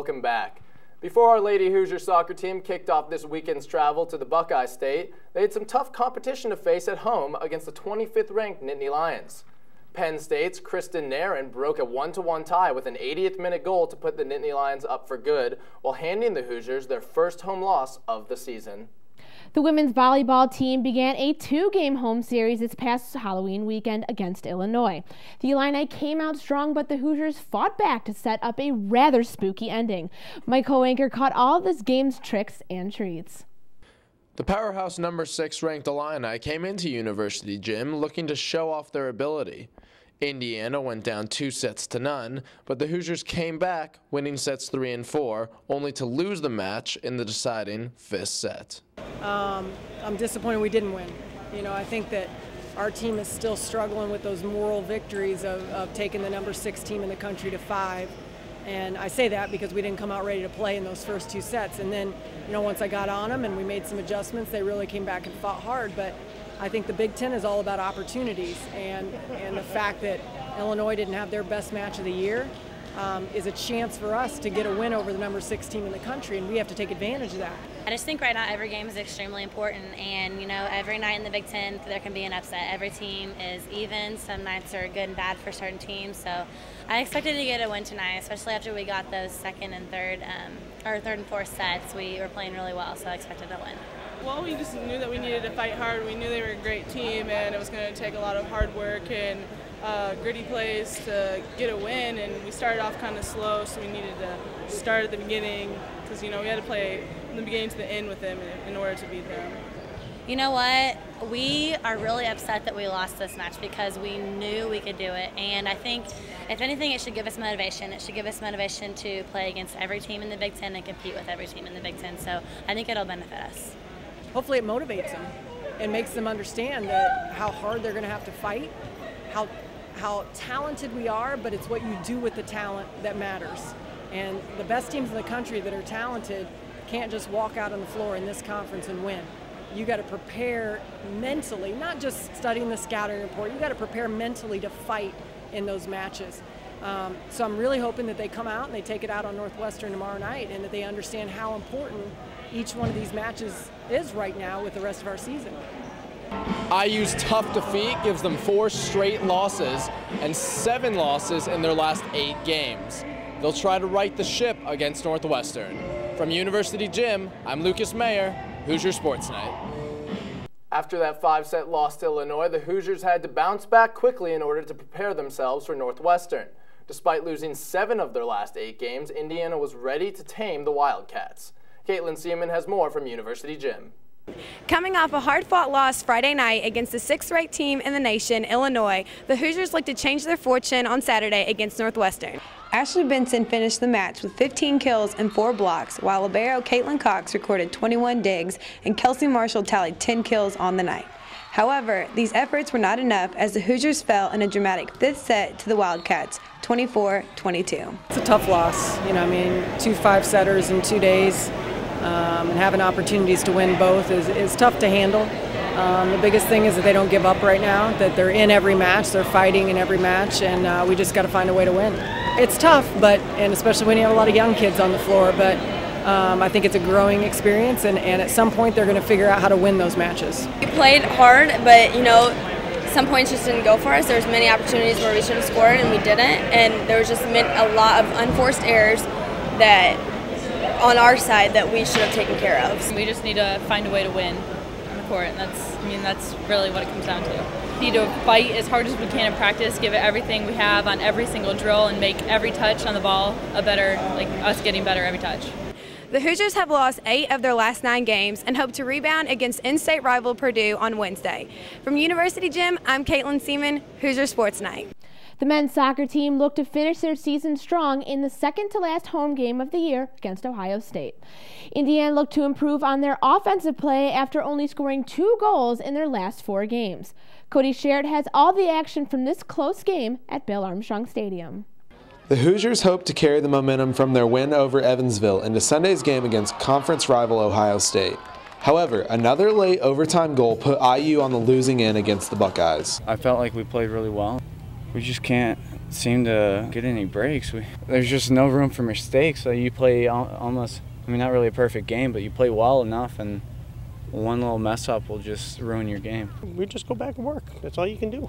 welcome back. Before our Lady Hoosier soccer team kicked off this weekend's travel to the Buckeye State, they had some tough competition to face at home against the 25th-ranked Nittany Lions. Penn State's Kristen Nairn broke a 1-1 tie with an 80th minute goal to put the Nittany Lions up for good, while handing the Hoosiers their first home loss of the season. The women's volleyball team began a 2-game home series this past Halloween weekend against Illinois. The Illini came out strong, but the Hoosiers fought back to set up a rather spooky ending. My co-anchor caught all of this game's tricks and treats. The powerhouse number 6 ranked Illini came into University Gym looking to show off their ability. Indiana went down 2-0, but the Hoosiers came back, winning sets 3 and 4, only to lose the match in the deciding 5th set. I'm disappointed we didn't win. I think that our team is still struggling with those moral victories of taking the number 6 team in the country to 5. And I say that because we didn't come out ready to play in those first 2 sets. And then, once I got on them and we made some adjustments, they really came back and fought hard. But I think the Big Ten is all about opportunities, and the fact that Illinois didn't have their best match of the year is a chance for us to get a win over the number 6 team in the country, and we have to take advantage of that. I just think right now every game is extremely important, and every night in the Big Ten there can be an upset. Every team is even. Some nights are good and bad for certain teams, so I expected to get a win tonight, especially after we got those second and third and fourth sets. We were playing really well, so I expected a win. Well, we just knew that we needed to fight hard. We knew they were a great team, and it was going to take a lot of hard work and gritty plays to get a win. And we started off kind of slow, so we needed to start at the beginning because we had to play from the beginning to the end with them in order to beat them. You know what? We are really upset that we lost this match because we knew we could do it. And I think, if anything, it should give us motivation. It should give us motivation to play against every team in the Big Ten and compete with every team in the Big Ten. So I think it'll benefit us. Hopefully it motivates them and makes them understand that how hard they're going to have to fight, how talented we are, but it's what you do with the talent that matters. And the best teams in the country that are talented can't just walk out on the floor in this conference and win. You got to prepare mentally, not just studying the scouting report. You got to prepare mentally to fight in those matches. So I'm really hoping that they come out and they take it out on Northwestern tomorrow night, and that they understand how important each one of these matches is right now with the rest of our season. IU's tough defeat gives them 4 straight losses and 7 losses in their last 8 games. They'll try to right the ship against Northwestern. From University Gym, I'm Lucas Mayer, Hoosier Sports Nite. After that 5-set loss to Illinois, the Hoosiers had to bounce back quickly in order to prepare themselves for Northwestern. Despite losing 7 of their last 8 games, Indiana was ready to tame the Wildcats. Caitlin Seaman has more from University Gym. Coming off a hard-fought loss Friday night against the 6th-ranked team in the nation, Illinois, the Hoosiers look to change their fortune on Saturday against Northwestern. Ashley Benson finished the match with 15 kills and 4 blocks, while libero Caitlin Cox recorded 21 digs and Kelsey Marshall tallied 10 kills on the night. However, these efforts were not enough as the Hoosiers fell in a dramatic 5th set to the Wildcats, 24-22. It's a tough loss. 2 5-setters in 2 days. And having opportunities to win both is tough to handle. The biggest thing is that they don't give up right now, that they're in every match, they're fighting in every match, and we just got to find a way to win. It's tough, and especially when you have a lot of young kids on the floor, but I think it's a growing experience, and at some point they're going to figure out how to win those matches. We played hard, but some points just didn't go for us. There was many opportunities where we should have scored and we didn't, and there was just a lot of unforced errors that on our side that we should have taken care of. We just need to find a way to win on the court, and that's really what it comes down to. We need to fight as hard as we can in practice, give it everything we have on every single drill, and make every touch on the ball us getting better every touch. The Hoosiers have lost 8 of their last 9 games and hope to rebound against in-state rival Purdue on Wednesday. From University Gym, I'm Caitlin Seaman, Hoosier Sports Nite. The men's soccer team looked to finish their season strong in the second-to-last home game of the year against Ohio State. Indiana looked to improve on their offensive play after only scoring 2 goals in their last 4 games. Cody Sherritt has all the action from this close game at Bill Armstrong Stadium. The Hoosiers hope to carry the momentum from their win over Evansville into Sunday's game against conference rival Ohio State. However, another late overtime goal put IU on the losing end against the Buckeyes. I felt like we played really well. We just can't seem to get any breaks. There's just no room for mistakes. So you play almost, I mean, not really a perfect game, but you play well enough, and one little mess up will just ruin your game. We just go back and work. That's all you can do.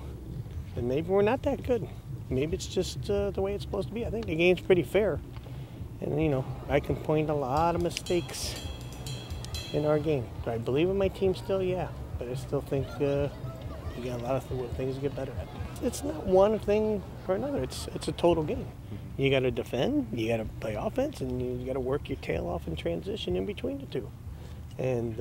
And maybe we're not that good. Maybe it's just the way it's supposed to be. I think the game's pretty fair. And, you know, I can point a lot of mistakes in our game. Do I believe in my team still? Yeah. But I still think you got a lot of things to get better at. It's not one thing or another. It's a total game. You got to defend, you got to play offense, and you got to work your tail off in transition in between the two. And,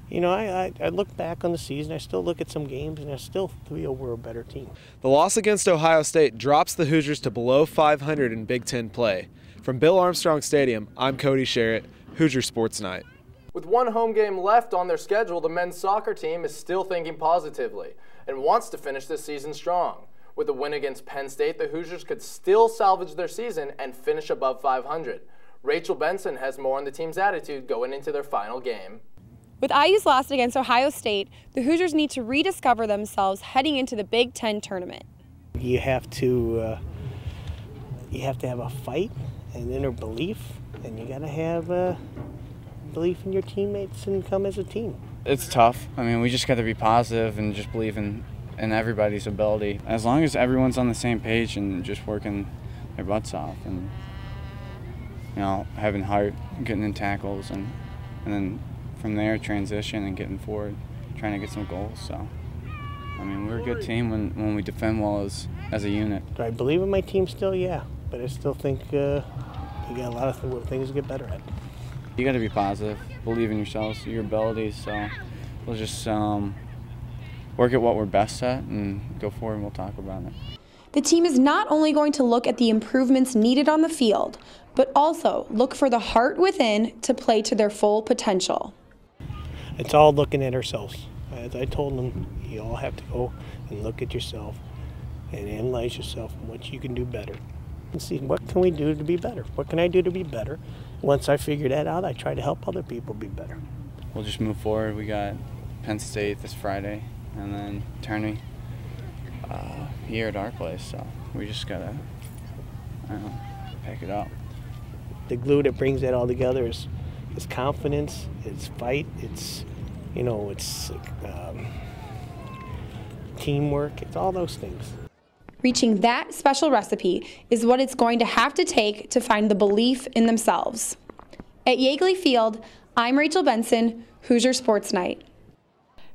you know, I look back on the season, I still look at some games, and I still feel we're a better team. The loss against Ohio State drops the Hoosiers to below 500 in Big Ten play. From Bill Armstrong Stadium, I'm Cody Sherritt, Hoosier Sports Nite. With one home game left on their schedule, the men's soccer team is still thinking positively and wants to finish this season strong. With a win against Penn State, the Hoosiers could still salvage their season and finish above 500. Rachel Benson has more on the team's attitude going into their final game. With IU's loss against Ohio State, the Hoosiers need to rediscover themselves heading into the Big Ten tournament. You have to have a fight, an inner belief, and you got to have belief in your teammates and come as a team. It's tough. I mean, we just got to be positive and just believe in everybody's ability. As long as everyone's on the same page and just working their butts off and, you know, having heart, getting in tackles, and then from there transition and getting forward, trying to get some goals. So, I mean, we're a good team when we defend well as a unit. Do I believe in my team still? Yeah, but I still think you got a lot of things to get better at. You got to be positive, believe in yourselves, your abilities. So we'll just work at what we're best at and go forward, and we'll talk about it. The team is not only going to look at the improvements needed on the field, but also look for the heart within to play to their full potential. It's all looking at ourselves. As I told them, you all have to go and look at yourself and analyze yourself and what you can do better. And see, what can we do to be better? What can I do to be better? Once I figure that out, I try to help other people be better. We'll just move forward. We got Penn State this Friday, and then tourney here at our place. So we just got to, pick it up. The glue that brings that all together is confidence, it's fight, it's, you know, it's teamwork, it's all those things. Reaching that special recipe is what it's going to have to take to find the belief in themselves. At Yeagley Field, I'm Rachel Benson, Hoosier Sports Nite.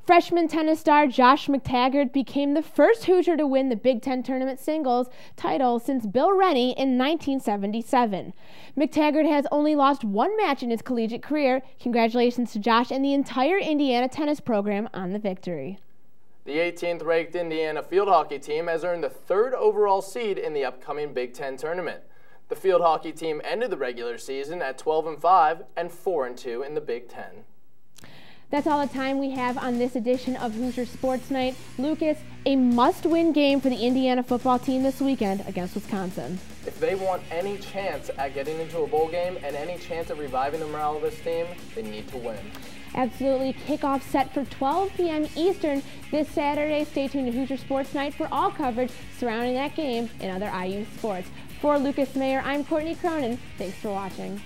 Freshman tennis star Josh McTaggart became the first Hoosier to win the Big Ten tournament singles title since Bill Rennie in 1977. McTaggart has only lost one match in his collegiate career. Congratulations to Josh and the entire Indiana tennis program on the victory. The 18th ranked Indiana field hockey team has earned the 3rd overall seed in the upcoming Big Ten tournament. The field hockey team ended the regular season at 12-5 and 4-2 in the Big Ten. That's all the time we have on this edition of Hoosier Sports Nite. Lucas, a must-win game for the Indiana football team this weekend against Wisconsin. If they want any chance at getting into a bowl game and any chance at reviving the morale of this team, they need to win. Absolutely. Kickoff set for 12 p.m. Eastern this Saturday. Stay tuned to Hoosier Sports Nite for all coverage surrounding that game and other IU sports. For Lucas Mayer, I'm Courtney Cronin. Thanks for watching.